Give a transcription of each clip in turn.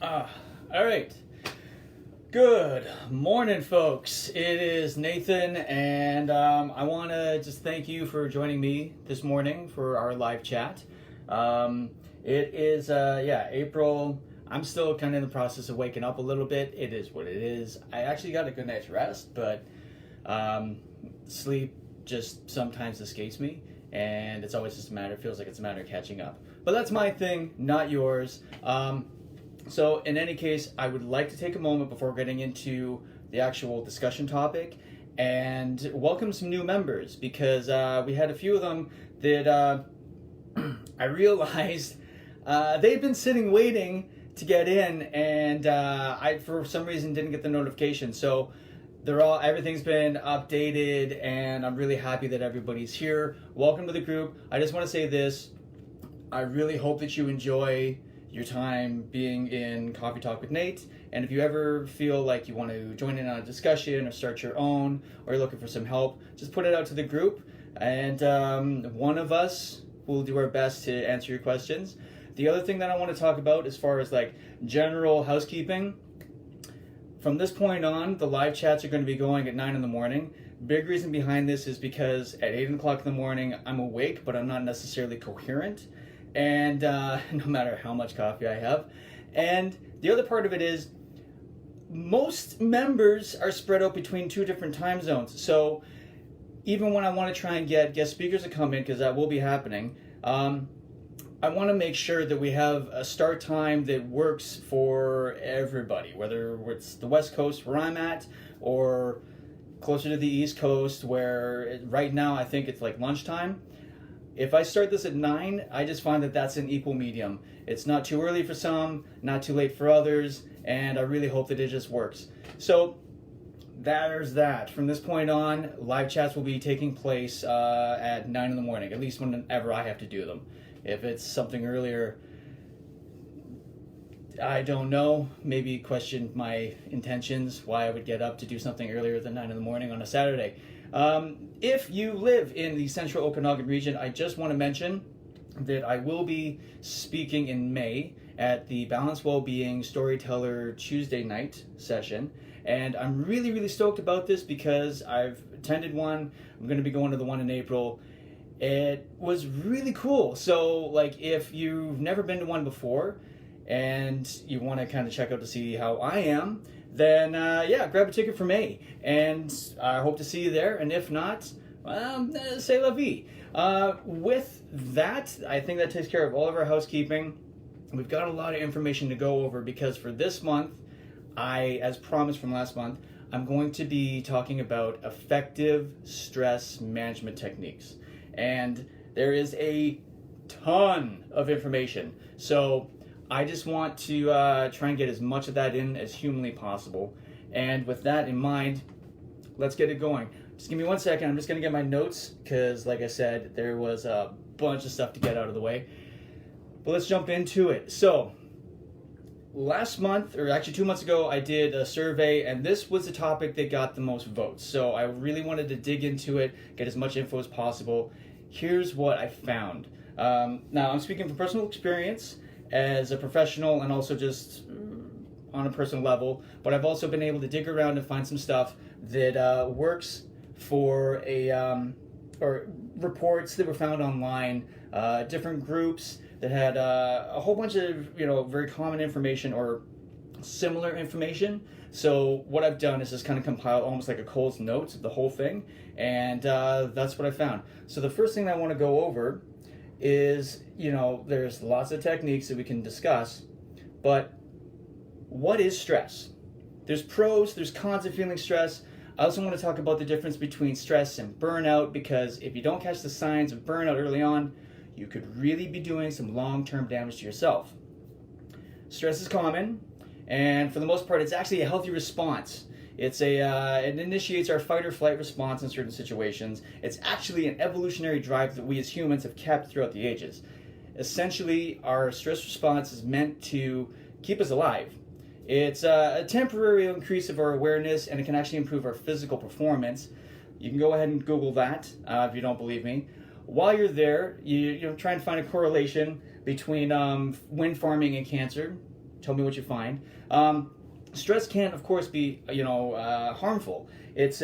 Ah, all right. Good morning, folks. It is Nathan, and I want to just thank you for joining me this morning for our live chat. It is, April. I'm still kind of in the process of waking up a little bit. It is what it is. I actually got a good night's rest, but sleep just sometimes escapes me, and it's always just feels like it's a matter of catching up. But that's my thing, not yours. So in any case, I would like to take a moment before getting into the actual discussion topic and welcome some new members, because we had a few of them that I realized they'd been sitting waiting to get in, and I for some reason didn't get the notification. So everything's been updated, and I'm really happy that everybody's here. Welcome to the group. I just want to say this. I really hope that you enjoy your time being in Coffee Talk with Nate, and if you ever feel like you want to join in on a discussion or start your own, or you're looking for some help, just put it out to the group, and one of us will do our best to answer your questions. The other thing that I want to talk about as far as like general housekeeping, from this point on, the live chats are going to be going at 9 in the morning. Big reason behind this is because at 8 o'clock in the morning, I'm awake, but I'm not necessarily coherent, and no matter how much coffee I have. And the other part of it is most members are spread out between two different time zones. So even when I want to try and get guest speakers to come in, because that will be happening, I want to make sure that we have a start time that works for everybody, whether it's the West Coast where I'm at or closer to the East Coast where right now I think it's like lunchtime. If I start this at 9, I just find that that's an equal medium. It's not too early for some, not too late for others, and I really hope that it just works. So there's that. From this point on, live chats will be taking place at 9 in the morning, at least whenever I have to do them. If it's something earlier, I don't know. Maybe question my intentions, why I would get up to do something earlier than 9 in the morning on a Saturday. If you live in the central Okanagan region, I just want to mention that I will be speaking in May at the Balanced Wellbeing Storyteller Tuesday night session. And I'm really, really stoked about this because I've attended one. I'm going to be going to the one in April. It was really cool. So, like, if you've never been to one before and you want to kind of check out to see how I am, then grab a ticket for May, and I hope to see you there. And if not, c'est la vie. With that, I think that takes care of all of our housekeeping. We've got a lot of information to go over because for this month, as promised from last month, I'm going to be talking about effective stress management techniques. And there is a ton of information. So I just want to try and get as much of that in as humanly possible. And with that in mind, let's get it going. Just give me 1 second. I'm just going to get my notes because, like I said, there was a bunch of stuff to get out of the way. But let's jump into it. So last month, or actually 2 months ago, I did a survey, and this was the topic that got the most votes. So I really wanted to dig into it, get as much info as possible. Here's what I found. Now, I'm speaking from personal experience as a professional and also just on a personal level, but I've also been able to dig around and find some stuff that works for or reports that were found online, different groups that had a whole bunch of very common information or similar information. So what I've done is just kind of compile almost like a Cole's notes of the whole thing, and that's what I found. So the first thing I want to go over is, there's lots of techniques that we can discuss, but what is stress? There's pros, there's cons of feeling stress. I also want to talk about the difference between stress and burnout, because if you don't catch the signs of burnout early on, you could really be doing some long-term damage to yourself. Stress is common, and for the most part, it's actually a healthy response. It initiates our fight or flight response in certain situations. It's actually an evolutionary drive that we as humans have kept throughout the ages. Essentially, our stress response is meant to keep us alive. It's a temporary increase of our awareness, and it can actually improve our physical performance. You can go ahead and Google that if you don't believe me. While you're there, you try and find a correlation between wind farming and cancer. Tell me what you find. Stress can, of course, be harmful. It's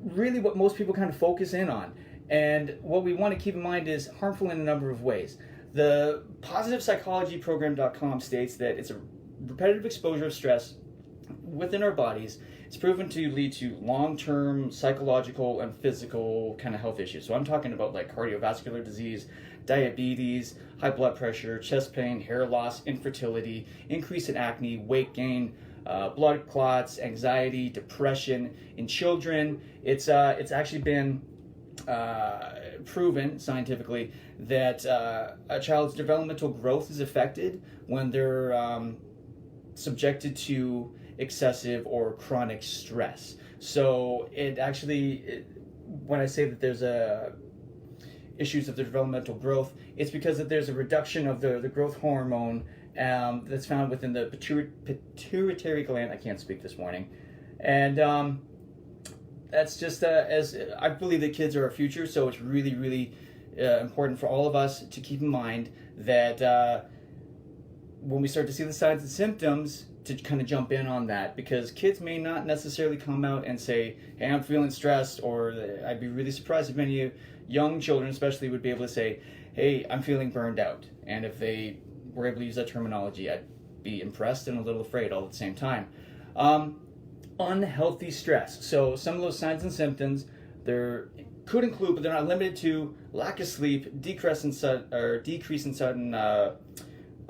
really what most people kind of focus in on. And what we want to keep in mind is harmful in a number of ways. The positivepsychologyprogram.com states that it's a repetitive exposure of stress within our bodies. It's proven to lead to long-term psychological and physical kind of health issues. So I'm talking about like cardiovascular disease, diabetes, high blood pressure, chest pain, hair loss, infertility, increase in acne, weight gain, blood clots, anxiety, depression. In children, it's actually been proven scientifically that a child's developmental growth is affected when they're subjected to excessive or chronic stress. So it actually, when I say that there's issues of the developmental growth, it's because that there's a reduction of the growth hormone that's found within the pituitary gland. I can't speak this morning. And that's just as I believe that kids are our future, so it's really, really important for all of us to keep in mind that when we start to see the signs and symptoms, to kind of jump in on that, because kids may not necessarily come out and say, hey, I'm feeling stressed, or I'd be really surprised if many young children especially would be able to say, hey, I'm feeling burned out. And if they were able to use that terminology, I'd be impressed and a little afraid all at the same time. Unhealthy stress. So some of those signs and symptoms, could include, but they're not limited to, lack of sleep, decrease in sudden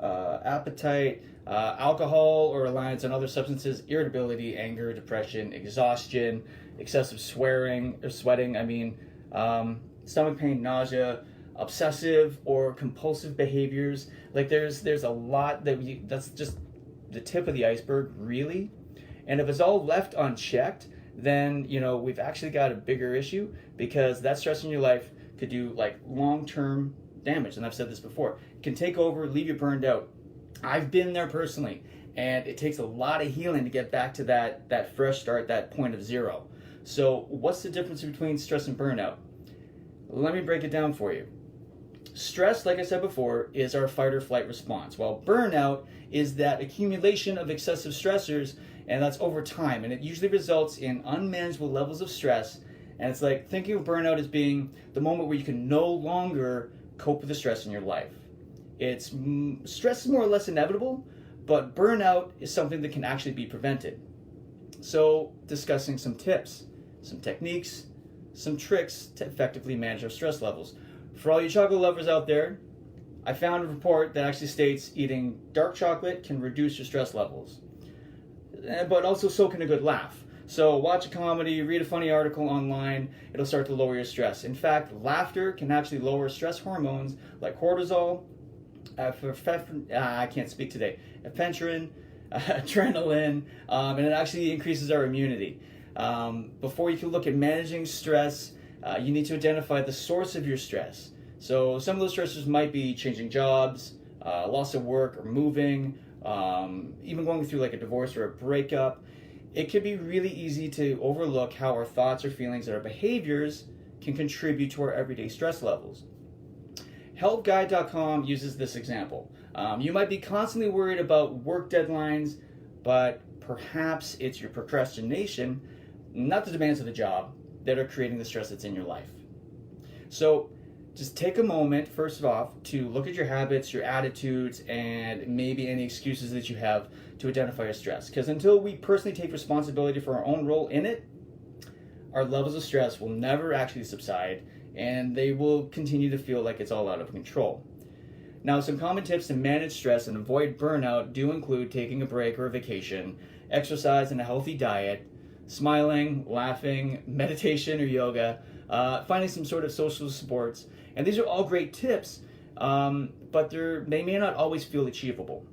appetite, alcohol or reliance on other substances, irritability, anger, depression, exhaustion, excessive sweating, stomach pain, nausea, obsessive or compulsive behaviors. Like there's a lot that's just the tip of the iceberg, really. And if it's all left unchecked, then we've actually got a bigger issue, because that stress in your life could do like long-term damage. And I've said this before, it can take over, leave you burned out. I've been there personally, and it takes a lot of healing to get back to that fresh start, that point of zero. So what's the difference between stress and burnout? Let me break it down for you. Stress, like I said before, is our fight or flight response, while burnout is that accumulation of excessive stressors, and that's over time, and it usually results in unmanageable levels of stress. And it's like thinking of burnout as being the moment where you can no longer cope with the stress in your life. Stress is more or less inevitable, but burnout is something that can actually be prevented. So, discussing some tips, some techniques, some tricks to effectively manage our stress levels. For all you chocolate lovers out there, I found a report that actually states eating dark chocolate can reduce your stress levels, but also so can a good laugh. So watch a comedy, read a funny article online, it'll start to lower your stress. In fact, laughter can actually lower stress hormones like cortisol, I can't speak today, epinephrine, adrenaline, and it actually increases our immunity. Before you can look at managing stress, you need to identify the source of your stress. So some of those stressors might be changing jobs, loss of work or moving, even going through like a divorce or a breakup. It can be really easy to overlook how our thoughts or feelings and our behaviors can contribute to our everyday stress levels. HelpGuide.com uses this example. You might be constantly worried about work deadlines, but perhaps it's your procrastination, not the demands of the job, that are creating the stress that's in your life. So just take a moment, first off, to look at your habits, your attitudes, and maybe any excuses that you have to identify your stress. Because until we personally take responsibility for our own role in it, our levels of stress will never actually subside, and they will continue to feel like it's all out of control. Now, some common tips to manage stress and avoid burnout do include taking a break or a vacation, exercise and a healthy diet, smiling, laughing, meditation or yoga, finding some sort of social supports. And these are all great tips, but they may not always feel achievable.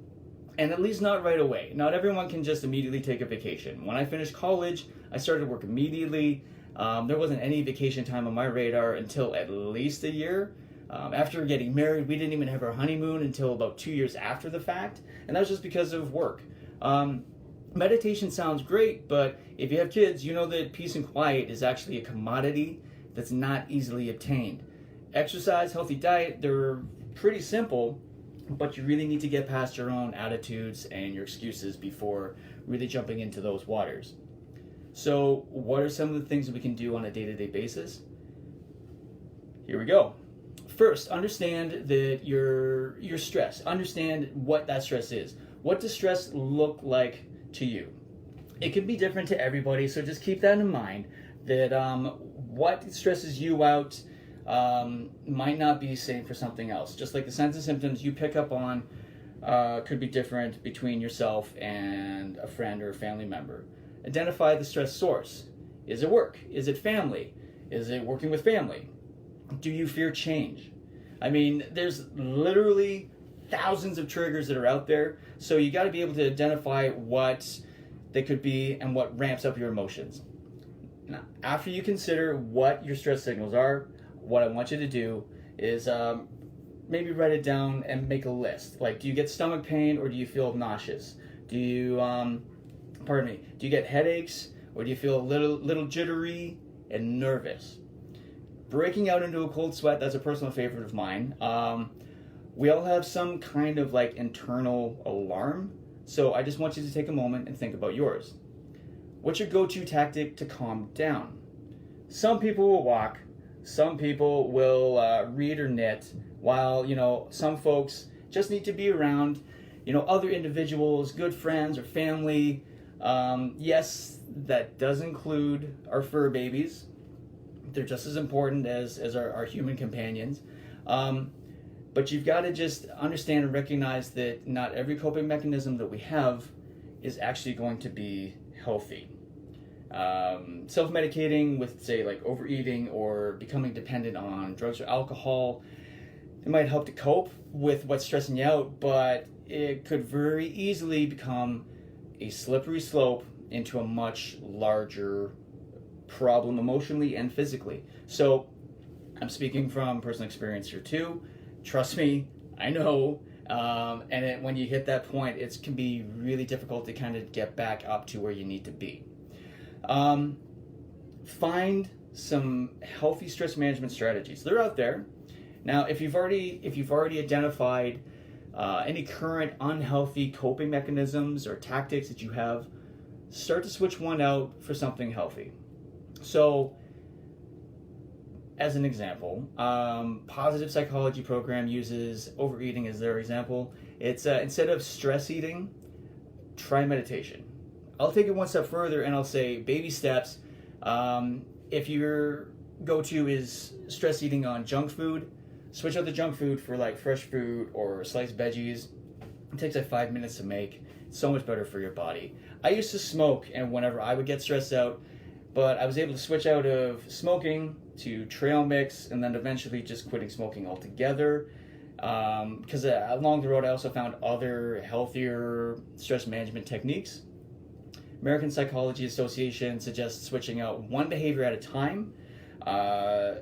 And at least not right away. Not everyone can just immediately take a vacation. When I finished college, I started work immediately. There wasn't any vacation time on my radar until at least a year. After getting married, we didn't even have our honeymoon until about 2 years after the fact. And that was just because of work. Meditation sounds great, but if you have kids, you know that peace and quiet is actually a commodity that's not easily obtained. Exercise, healthy diet, they're pretty simple, but you really need to get past your own attitudes and your excuses before really jumping into those waters. So what are some of the things that we can do on a day-to-day basis? Here we go. First, understand that you're stressed. Understand what that stress is. What does stress look like to you? It can be different to everybody, so just keep that in mind, that what stresses you out might not be the same for something else. Just like the signs and symptoms you pick up on could be different between yourself and a friend or a family member. Identify the stress source. Is it work? Is it family? Is it working with family? Do you fear change? I mean, there's literally thousands of triggers that are out there, so you got to be able to identify what they could be and what ramps up your emotions. Now, after you consider what your stress signals are, what I want you to do is maybe write it down and make a list. Like, do you get stomach pain or do you feel nauseous? Do you, do you get headaches or do you feel a little jittery and nervous? Breaking out into a cold sweat, that's a personal favorite of mine. We all have some kind of like internal alarm, so I just want you to take a moment and think about yours. What's your go-to tactic to calm down? Some people will walk, some people will read or knit, while some folks just need to be around other individuals, good friends or family. Yes, that does include our fur babies. They're just as important as our human companions. But you've got to just understand and recognize that not every coping mechanism that we have is actually going to be healthy. Self-medicating with, say, like overeating or becoming dependent on drugs or alcohol, it might help to cope with what's stressing you out, but it could very easily become a slippery slope into a much larger problem emotionally and physically. So I'm speaking from personal experience here too. Trust me, I know. When you hit that point, it can be really difficult to kind of get back up to where you need to be. Find some healthy stress management strategies. They're out there. Now, if you've already identified any current unhealthy coping mechanisms or tactics that you have, start to switch one out for something healthy. So, as an example, positive psychology program uses overeating as their example. It's instead of stress eating, try meditation. I'll take it one step further and I'll say baby steps. If your go-to is stress eating on junk food, switch out the junk food for like fresh fruit or sliced veggies. It takes like 5 minutes to make. It's so much better for your body. I used to smoke, and whenever I would get stressed out, but I was able to switch out of smoking to trail mix and then eventually just quitting smoking altogether. Because along the road I also found other healthier stress management techniques. American Psychology Association suggests switching out one behavior at a time.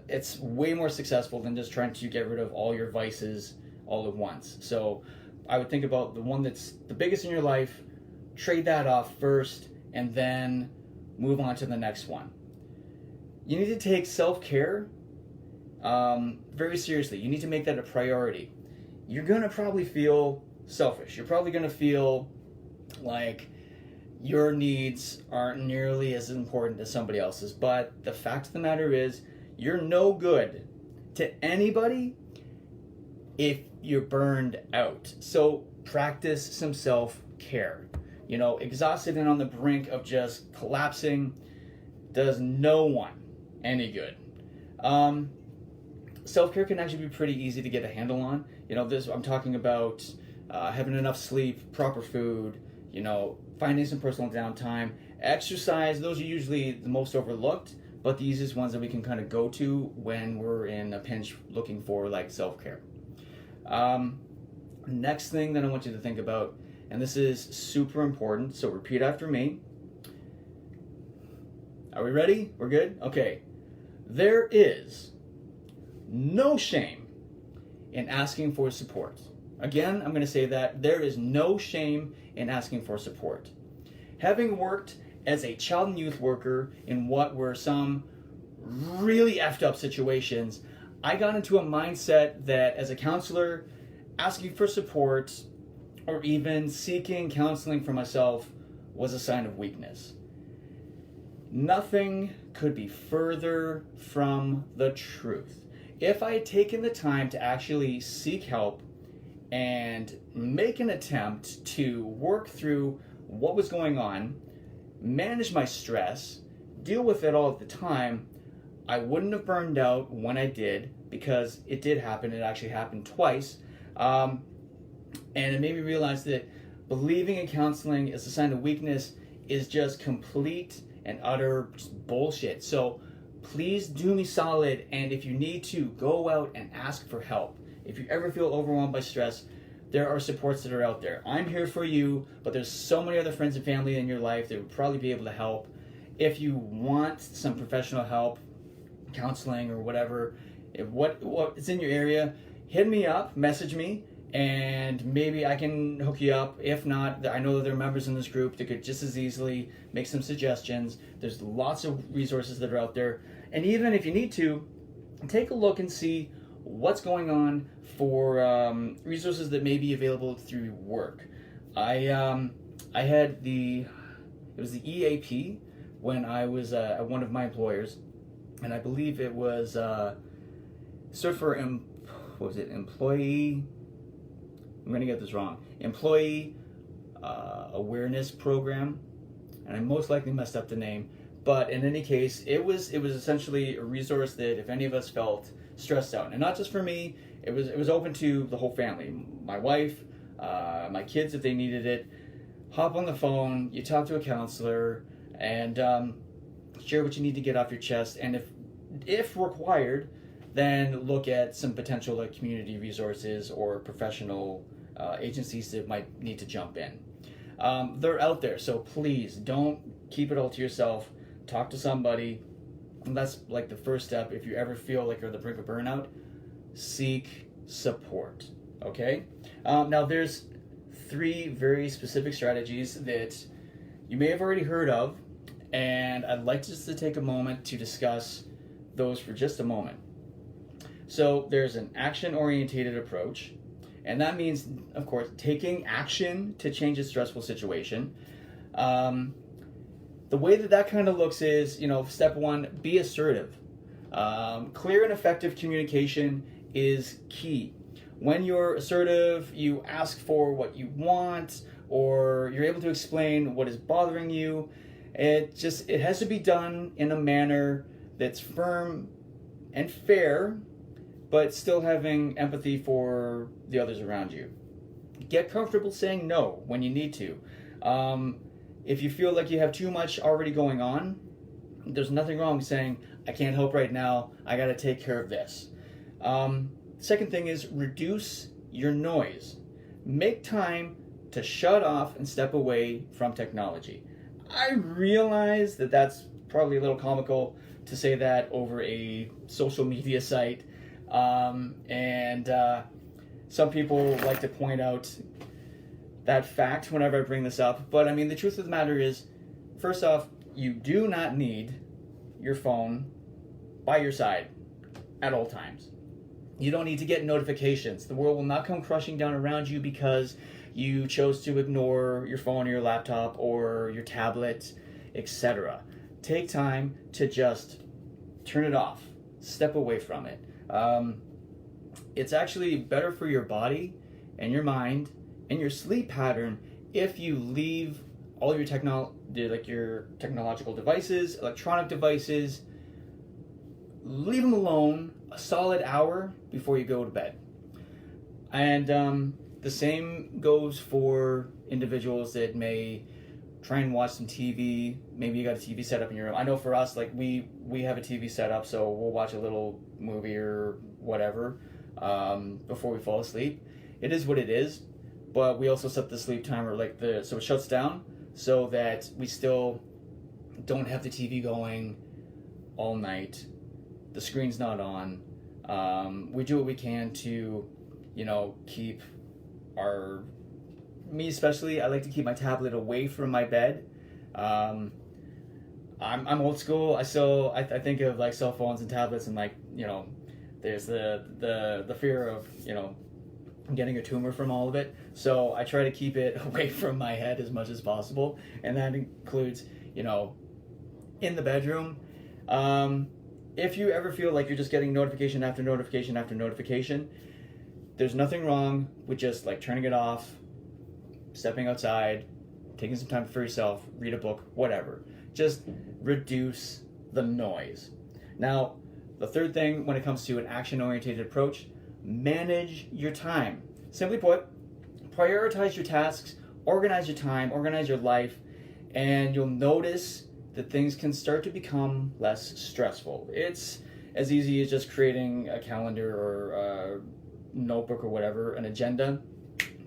It's way more successful than just trying to get rid of all your vices all at once. So I would think about the one that's the biggest in your life, trade that off first, and then move on to the next one. You need to take self-care very seriously. You need to make that a priority. You're going to probably feel selfish. You're probably going to feel like your needs aren't nearly as important as somebody else's. But the fact of the matter is, you're no good to anybody if you're burned out. So practice some self-care. Exhausted and on the brink of just collapsing does no one any good. Self-care can actually be pretty easy to get a handle on. I'm talking about having enough sleep, proper food, finding some personal downtime. Exercise, those are usually the most overlooked, but the easiest ones that we can kind of go to when we're in a pinch looking for like self-care. Next thing that I want you to think about, and this is super important, so repeat after me. Are we ready? We're good? Okay. There is no shame in asking for support. Again, I'm going to say that there is no shame in asking for support. Having worked as a child and youth worker in what were some really effed up situations, I got into a mindset that as a counselor, asking for support or even seeking counseling for myself was a sign of weakness. Nothing could be further from the truth. If I had taken the time to actually seek help and make an attempt to work through what was going on, manage my stress, deal with it all at the time, I wouldn't have burned out when I did, because it did happen. It actually happened twice. And it made me realize that believing in counseling as a sign of weakness is just complete and utter bullshit. So please do me solid, and if you need to, go out and ask for help. If you ever feel overwhelmed by stress, there are supports that are out there. I'm here for you, but there's so many other friends and family in your life that would probably be able to help. If you want some professional help, counseling or whatever, what is in your area, hit me up, message me, and maybe I can hook you up. If not, I know that there are members in this group that could just as easily make some suggestions. There's lots of resources that are out there. And even if you need to, take a look and see what's going on for resources that may be available through work. I had it was the EAP when I was at one of my employers, and I believe it was stood for employee. I'm going to get this wrong. Employee Awareness Program, and I most likely messed up the name. But in any case, it was essentially a resource that if any of us felt stressed out, and not just for me, it was open to the whole family, my wife, my kids if they needed it. Hop on the phone, you talk to a counselor, and share what you need to get off your chest, and if required, then look at some potential like community resources or professional agencies that might need to jump in. They're out there, so please don't keep it all to yourself. Talk to somebody, and that's like the first step. If you ever feel like you're on the brink of burnout, seek support. Okay? Now there's 3 very specific strategies that you may have already heard of, and I'd like just to take a moment to discuss those for just a moment. So there's an action-orientated approach, and that means, of course, taking action to change a stressful situation. The way that kind of looks is, step 1, be assertive. Clear and effective communication is key. When you're assertive, you ask for what you want, or you're able to explain what is bothering you. It has to be done in a manner that's firm and fair, but still having empathy for the others around you. Get comfortable saying no when you need to. If you feel like you have too much already going on, there's nothing wrong with saying, I can't help right now, I gotta take care of this. Second thing is reduce your noise. Make time to shut off and step away from technology. I realize that that's probably a little comical to say that over a social media site, and some people like to point out that fact whenever I bring this up. But I mean, the truth of the matter is, first off, you do not need your phone by your side at all times. You don't need to get notifications. The world will not come crushing down around you because you chose to ignore your phone or your laptop or your tablet, etc. Take time to just turn it off. Step away from it. It's actually better for your body and your mind and your sleep pattern if you leave all your technological devices, electronic devices, leave them alone a solid hour before you go to bed. And the same goes for individuals that may try and watch some TV. Maybe you got a TV set up in your room. I know for us, like we have a TV set up, so we'll watch a little movie or whatever before we fall asleep. It is what it is, but we also set the sleep timer so it shuts down so that we still don't have the TV going all night. The screen's not on. We do what we can to, keep me especially, I like to keep my tablet away from my bed. I'm old school. I think of like cell phones and tablets and there's the fear of, I'm getting a tumor from all of it. So I try to keep it away from my head as much as possible. And that includes, in the bedroom. If you ever feel like you're just getting notification after notification after notification, there's nothing wrong with just like turning it off, stepping outside, taking some time for yourself, read a book, whatever. Just reduce the noise. Now, the third thing when it comes to an action-oriented approach, manage your time. Simply put, prioritize your tasks, organize your time, organize your life, and you'll notice that things can start to become less stressful. It's as easy as just creating a calendar or a notebook or whatever, an agenda.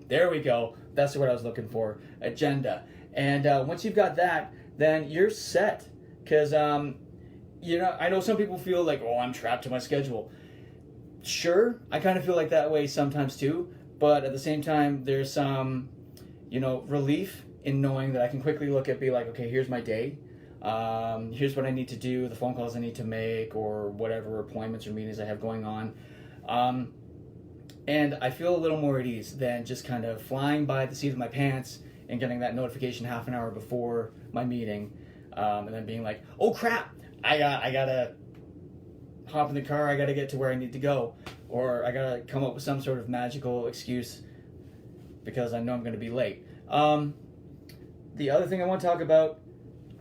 There we go. That's what I was looking for, agenda. And once you've got that, then you're set. Because, I know some people feel like, oh, I'm trapped to my schedule. Sure, I kind of feel like that way sometimes too. But at the same time, there's some, relief in knowing that I can quickly be like, okay, here's my day. Here's what I need to do, the phone calls I need to make, or whatever appointments or meetings I have going on. And I feel a little more at ease than just kind of flying by the seat of my pants and getting that notification half an hour before my meeting, and then being like, oh crap, I gotta hop in the car, I gotta get to where I need to go, or I gotta come up with some sort of magical excuse because I know I'm gonna be late. The other thing I want to talk about,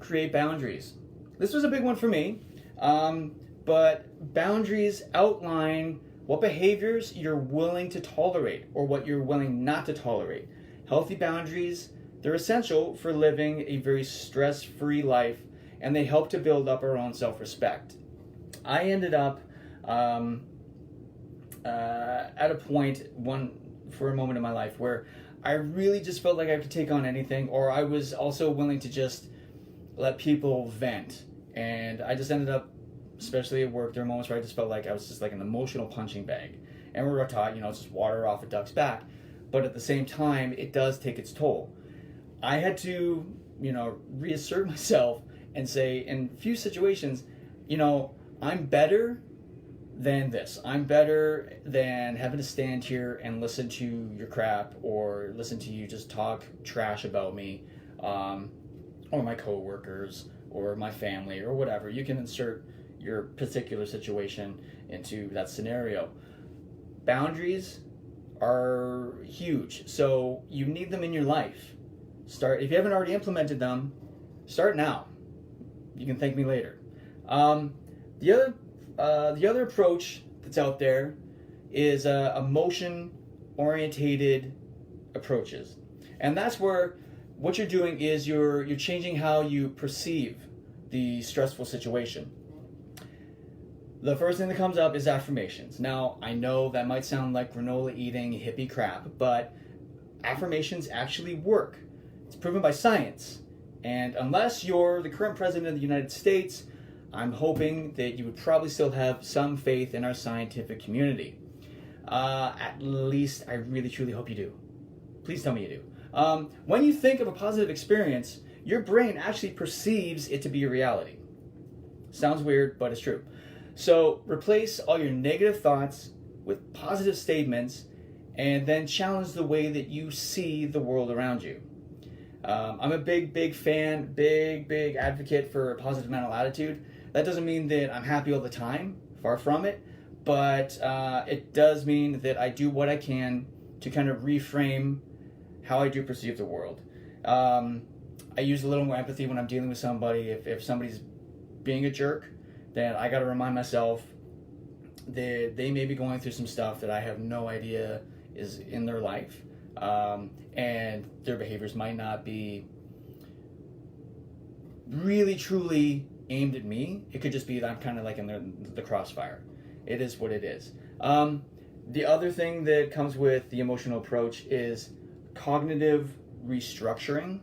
create boundaries. This was a big one for me, but boundaries outline what behaviors you're willing to tolerate or what you're willing not to tolerate. Healthy boundaries, they're essential for living a very stress-free life, and they help to build up our own self-respect. I ended up at a point for a moment in my life where I really just felt like I could take on anything, or I was also willing to just let people vent. And I just ended up, especially at work, there were moments where I just felt like I was just like an emotional punching bag. And we were taught, it's just water off a duck's back. But at the same time, it does take its toll. I had to, reassert myself and say, in few situations, I'm better than this. I'm better than having to stand here and listen to your crap or listen to you just talk trash about me, or my coworkers or my family or whatever. You can insert your particular situation into that scenario. Boundaries are huge, so you need them in your life. If you haven't already implemented them, start now. You can thank me later. The other approach that's out there is emotion-orientated approaches, and that's where what you're doing is you're changing how you perceive the stressful situation. The first thing that comes up is affirmations. Now, I know that might sound like granola eating hippie crap, but affirmations actually work. It's proven by science. And unless you're the current president of the United States, I'm hoping that you would probably still have some faith in our scientific community. At least I really truly hope you do. Please tell me you do. When you think of a positive experience, your brain actually perceives it to be a reality. Sounds weird, but it's true. So replace all your negative thoughts with positive statements, and then challenge the way that you see the world around you. I'm a big fan, big advocate for a positive mental attitude. That doesn't mean that I'm happy all the time, far from it, but it does mean that I do what I can to kind of reframe how I do perceive the world. I use a little more empathy when I'm dealing with somebody. If somebody's being a jerk, then I got to remind myself that they may be going through some stuff that I have no idea is in their life. And their behaviors might not be really truly aimed at me. It could just be that I'm kind of like in the crossfire. It is what it is. The other thing that comes with the emotional approach is cognitive restructuring.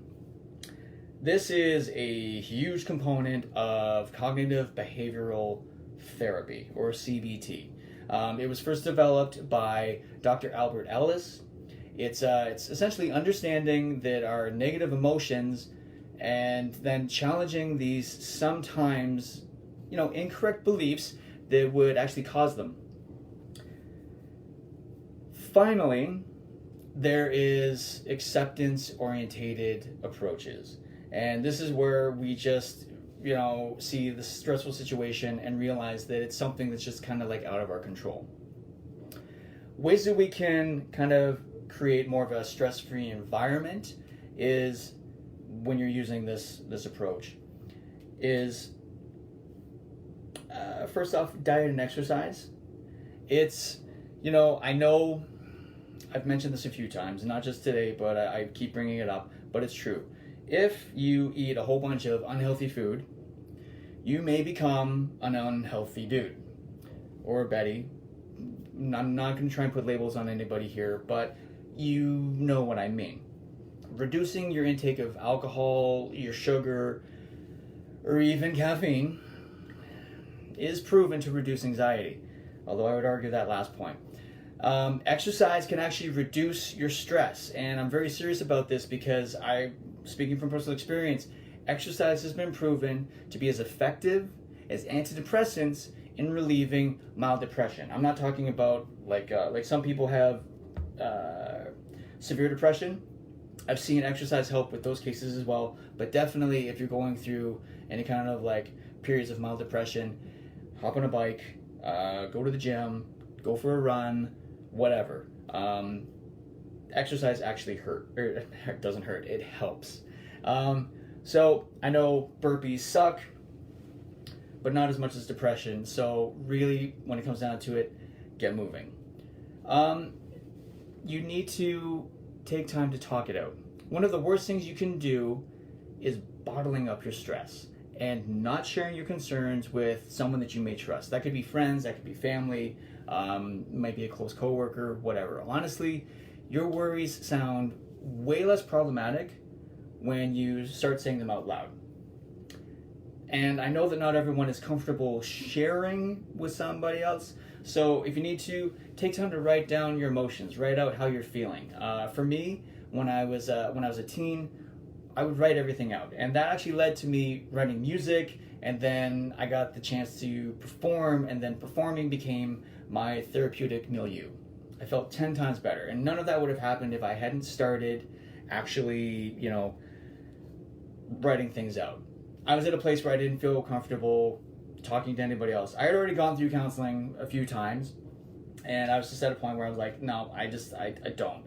This is a huge component of cognitive behavioral therapy, or CBT. It was first developed by Dr. Albert Ellis. It's essentially understanding that our negative emotions and then challenging these sometimes, incorrect beliefs that would actually cause them. Finally, there is acceptance orientated approaches. And this is where we just, see the stressful situation and realize that it's something that's just kind of like out of our control. Ways that we can kind of create more of a stress-free environment is when you're using this approach is first off, diet and exercise. It's, I know I've mentioned this a few times, not just today, but I keep bringing it up, but it's true. If you eat a whole bunch of unhealthy food, you may become an unhealthy dude or Betty. I'm not going to try and put labels on anybody here, but you know what I mean. Reducing your intake of alcohol, your sugar, or even caffeine is proven to reduce anxiety, although I would argue that last point. Exercise can actually reduce your stress, and I'm very serious about this because speaking from personal experience, exercise has been proven to be as effective as antidepressants in relieving mild depression. I'm not talking about like some people have severe depression. I've seen exercise help with those cases as well, but definitely if you're going through any kind of like periods of mild depression, hop on a bike, go to the gym, go for a run, whatever. Exercise actually doesn't hurt, it helps. So I know burpees suck, but not as much as depression. So really, when it comes down to it, get moving. You need to take time to talk it out. One of the worst things you can do is bottling up your stress and not sharing your concerns with someone that you may trust. That could be friends, that could be family, might be a close coworker, whatever. Honestly, your worries sound way less problematic when you start saying them out loud. And I know that not everyone is comfortable sharing with somebody else, so if you need to, take time to write down your emotions, write out how you're feeling. For me, when I was a teen, I would write everything out, and that actually led to me writing music, and then I got the chance to perform, and then performing became my therapeutic milieu. I felt 10 times better, and none of that would have happened if I hadn't started actually, writing things out. I was at a place where I didn't feel comfortable talking to anybody else. I had already gone through counseling a few times, and I was just at a point where I was like, no, I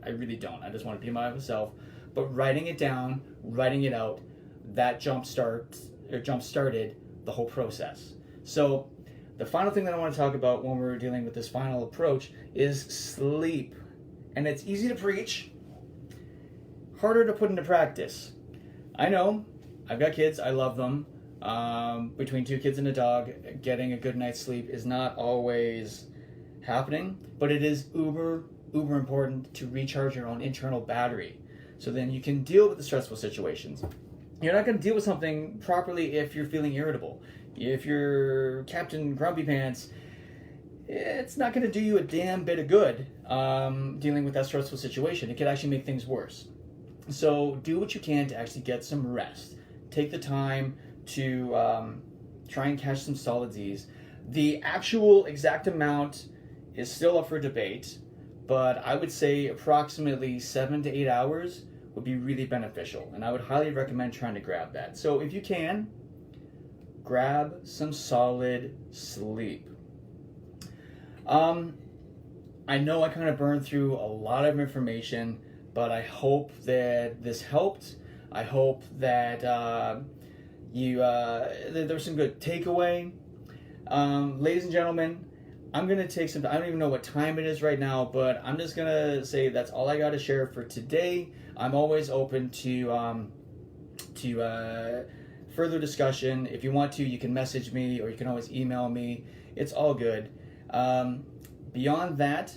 really don't. I just want to be myself. But writing it down, writing it out, that jump started the whole process. So the final thing that I want to talk about when we're dealing with this final approach is sleep. And it's easy to preach, harder to put into practice. I know, I've got kids, I love them. Between 2 kids and a dog, getting a good night's sleep is not always happening, but it is uber important to recharge your own internal battery. So then you can deal with the stressful situations. You're not going to deal with something properly if you're feeling irritable. If you're Captain Grumpy Pants, it's not going to do you a damn bit of good dealing with that stressful situation. It could actually make things worse. So do what you can to actually get some rest. Take the time to try and catch some solid Z's. The actual exact amount is still up for debate, but I would say approximately 7 to 8 hours would be really beneficial, and I would highly recommend trying to grab that. So if you can, grab some solid sleep. I know I kind of burned through a lot of information, but I hope that this helped. I hope that there's some good takeaway. Ladies and gentlemen, I'm going to take some, I don't even know what time it is right now, but I'm just going to say that's all I got to share for today. I'm always open to further discussion. If you want to, you can message me, or you can always email me. It's all good. Beyond that,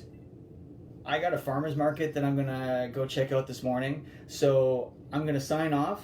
I got a farmer's market that I'm going to go check out this morning. So I'm going to sign off.